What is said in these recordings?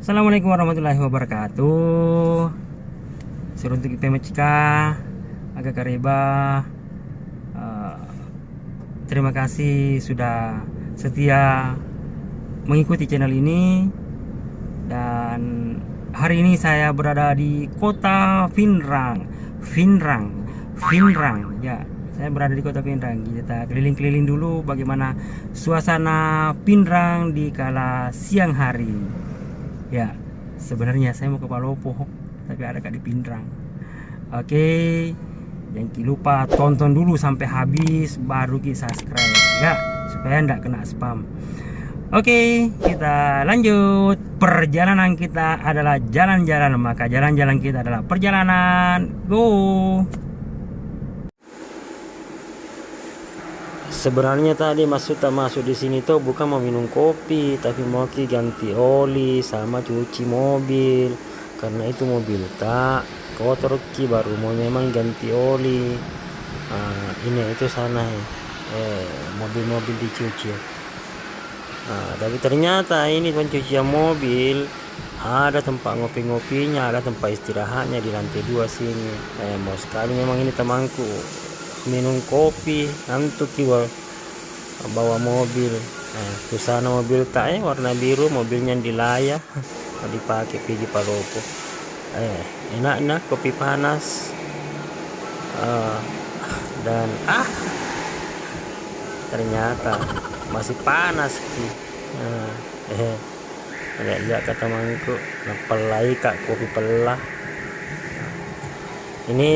Assalamualaikum warahmatullahi wabarakatuh. Seruntuk Pemecika agak kareba. Terima kasih sudah setia mengikuti channel ini. Dan hari ini saya berada di kota Pinrang. Ya, saya berada di kota Pinrang. Kita keliling-keliling dulu bagaimana suasana Pinrang di kala siang hari. Ya, sebenarnya saya mau ke Palopo, tapi ada di Pinrang. Oke, jangan lupa tonton dulu sampai habis, baru kita subscribe ya, supaya tidak kena spam. Oke, kita lanjut. Perjalanan kita adalah jalan-jalan, maka jalan-jalan kita adalah perjalanan. Go. Sebenarnya tadi masuk di sini tuh bukan mau minum kopi, tapi mau ganti oli sama cuci mobil, karena itu mobil tak kotor baru mau memang ganti oli. Ini itu sana mobil-mobil dicuci. Tapi ternyata ini pencucian mobil ada tempat ngopi-ngopinya, ada tempat istirahatnya di lantai 2 sini. Mau sekali memang ini temanku minum kopi, ngantuk juga bawa mobil. Ke sana mobil tak warna biru, mobilnya di layar dipakai pergi Palopo. Enak kopi panas. Dan ternyata masih panas lihat kata temanku pelai kak kopi pelah. Ini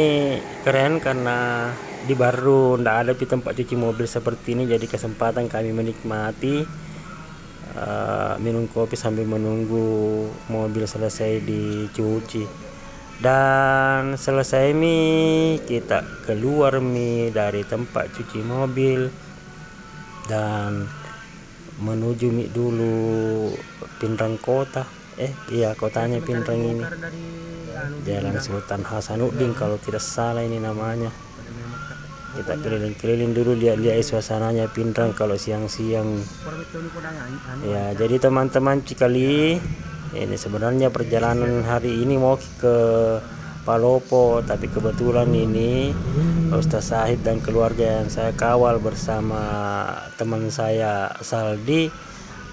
keren karena di baru ndak ada di tempat cuci mobil seperti ini, jadi kesempatan kami menikmati minum kopi sambil menunggu mobil selesai dicuci. Dan selesai kita keluar dari tempat cuci mobil dan menuju dulu Pinrang kota. Iya, kotanya Pinrang ini. Jalan Sultan Hasanuddin kalau tidak salah ini namanya. Kita keliling-keliling dulu, lihat suasananya Pinrang kalau siang-siang. Ya, jadi teman-teman sekali, ini sebenarnya perjalanan hari ini mau ke Palopo, tapi kebetulan ini Ustaz Sahid dan keluarga yang saya kawal bersama teman saya Saldi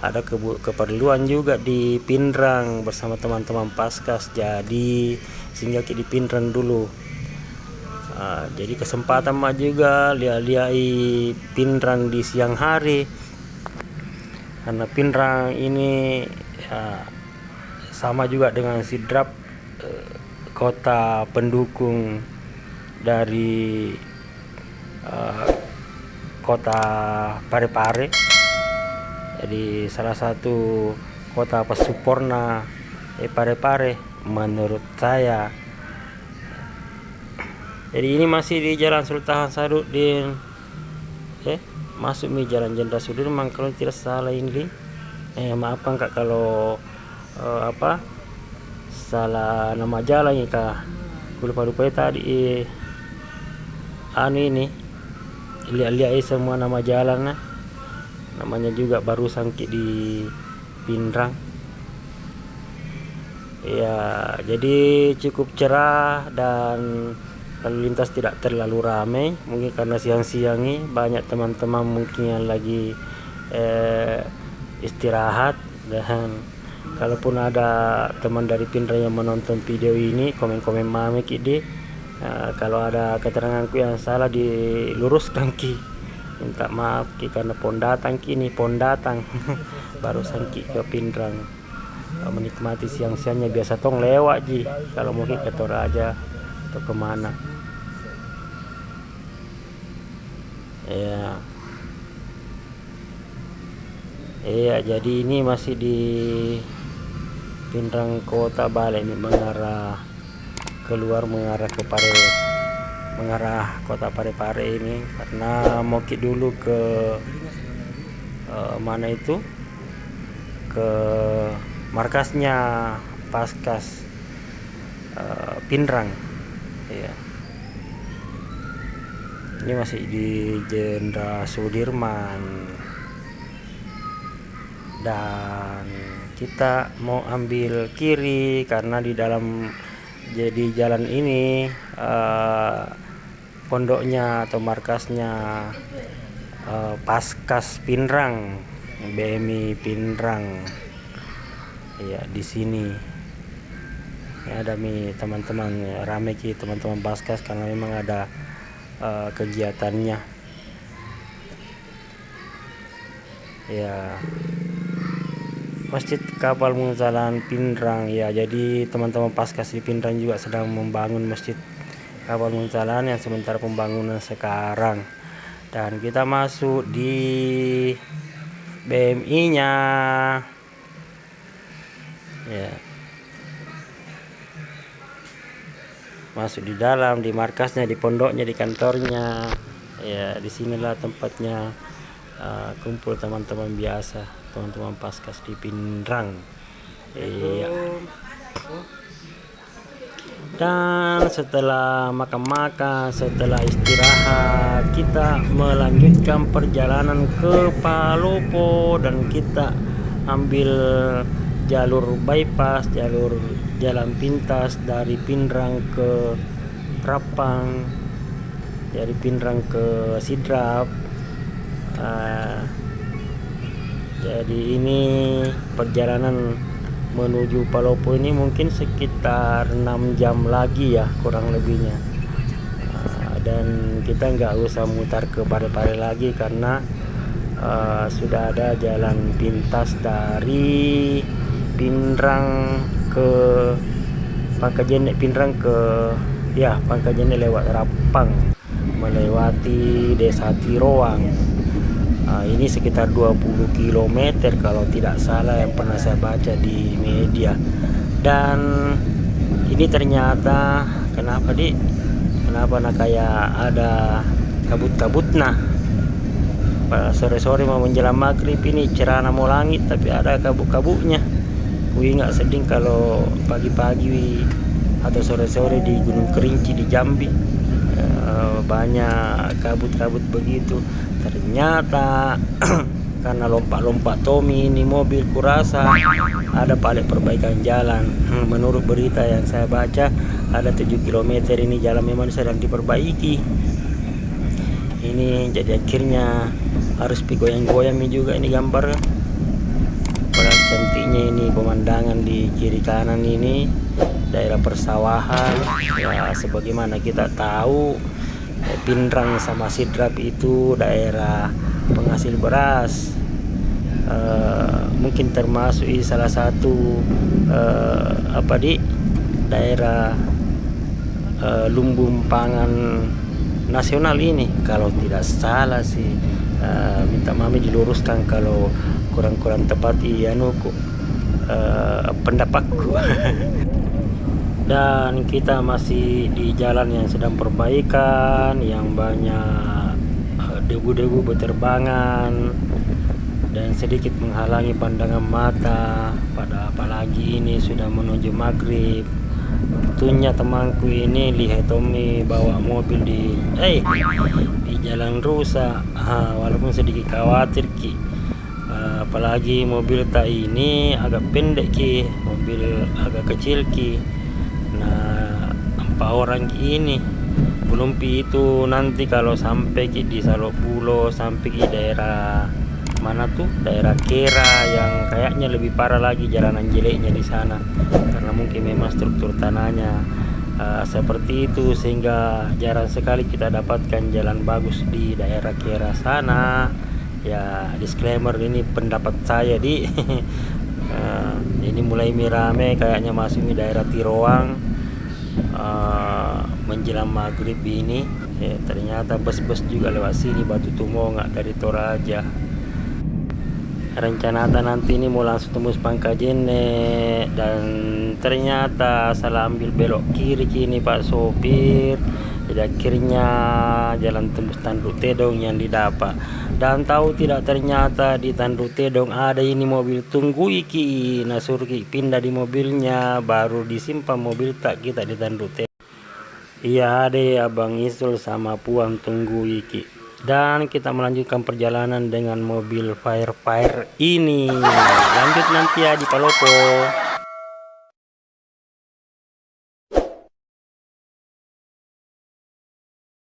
ada keperluan juga di Pinrang bersama teman-teman Paskas, jadi singgah di Pinrang dulu. Jadi kesempatan juga lihat Pinrang di siang hari, karena Pinrang ini sama juga dengan Sidrap, kota pendukung dari kota Parepare. Jadi salah satu kota pesuporna Parepare menurut saya. Jadi ini masih di Jalan Sultan Hasanuddin, masuk Jalan Jenderal Sudirman kalau tidak salah ini. Maafkan kak kalau salah nama jalan ya kak, lupa tadi ini lihat semua nama jalan namanya juga baru sangki di Pinrang. Ya, jadi cukup cerah dan lalu lintas tidak terlalu ramai, mungkin karena siang-siang ini banyak teman-teman mungkin yang lagi istirahat. Dan kalaupun ada teman dari Pinrang yang menonton video ini, komen-komen mame kide, kalau ada keteranganku yang salah diluruskan minta maaf karena pondatang baru sangki ke Pinrang menikmati siang-siangnya. Biasa tong lewat kalau mau ke Toraja atau kemana. Iya, jadi ini masih di Pinrang kota, balik mengarah ke mengarah kota Parepare ini, karena mau dulu ke mana itu, ke markasnya Paskas Pinrang. Ya, ini masih di Jenderal Sudirman. Dan kita mau ambil kiri karena di dalam jadi jalan ini pondoknya atau markasnya Paskas Pinrang, BMI Pinrang. Ya, di sini ya, ada teman-teman ya, rame ki teman-teman Paskas karena memang ada kegiatannya. Ya, Masjid Kapal Munzalan Pinrang ya, jadi teman-teman Paskas di Pinrang juga sedang membangun Masjid Kapal Munzalan yang sementara pembangunan sekarang. Dan kita masuk di BMI-nya. Ya. Masuk di dalam, di markasnya, di pondoknya, di kantornya. Ya, disinilah tempatnya kumpul teman-teman biasa, teman-teman Paskas di Pinrang. Iya. Dan setelah makan-makan, setelah istirahat, kita melanjutkan perjalanan ke Palopo dan kita ambil jalur bypass, jalur jalan pintas dari Pinrang ke Rapang, dari Pinrang ke Sidrap. Jadi ini perjalanan menuju Palopo ini mungkin sekitar 6 jam lagi ya, kurang lebihnya. Dan kita nggak usah mutar ke Pare-Pare lagi karena sudah ada jalan pintas dari Pinrang ke Pangkajenek, Pinrang ke ya Pangkajenek lewat Rapang melewati Desa Tiroang. Ini sekitar 20 km kalau tidak salah yang pernah saya baca di media. Dan ini ternyata kenapa kayak ada kabut-kabut. Nah, sore-sore mau menjelang maghrib ini cerah mau langit tapi ada kabut-kabutnya. Wih, nggak sedih kalau pagi-pagi atau sore-sore di Gunung Kerinci di Jambi banyak kabut-kabut begitu. Ternyata karena lompat-lompat Tommy ini mobil, kurasa ada paling perbaikan jalan. Menurut berita yang saya baca ada 7 km ini jalan memang sedang diperbaiki. Ini jadi akhirnya harus goyang-goyang juga ini gambar. Pada cantiknya ini pemandangan di kiri kanan ini daerah persawahan ya, sebagaimana kita tahu Pinrang sama Sidrap itu daerah penghasil beras, mungkin termasuk salah satu daerah lumbung pangan nasional ini kalau tidak salah sih. Minta mami diluruskan kalau kurang-kurang tepat pendapatku. Dan kita masih di jalan yang sedang perbaikan, yang banyak debu-debu berterbangan dan sedikit menghalangi pandangan mata. Pada apalagi ini sudah menuju maghrib. Tentunya temanku ini lihat Tommy bawa mobil di jalan rusak. Walaupun sedikit khawatir ki. Apalagi mobil tak ini agak pendek ki, mobil agak kecil ki. Nah, 4 orang ini belum itu nanti kalau sampai di Salopulo, sampai di daerah mana tuh, daerah Kera yang kayaknya lebih parah lagi jalanan jeleknya di sana karena mungkin memang struktur tanahnya seperti itu sehingga jarang sekali kita dapatkan jalan bagus di daerah Kera sana. Ya, disclaimer ini pendapat saya ini mulai rame kayaknya masuk di daerah Tiroang menjelang maghrib ini ya, ternyata bus-bus juga lewat sini Batu Tumongak dari Toraja. Rencana nanti ini mau langsung tembus Pangkajenek dan ternyata salah ambil belok kiri kini Pak sopir. Jadi akhirnya jalan tembus Tanduk Tedong yang didapat. Dan tahu tidak ternyata di Tanduk Tedong ada ini mobil tunggu iki. Nah suruh pindah di mobilnya baru disimpan mobil tak kita di Tanduk Tedong. Iya ada Abang Isul sama Puan tunggu iki. Dan kita melanjutkan perjalanan dengan mobil Fire ini. Lanjut nanti ya di Palopo.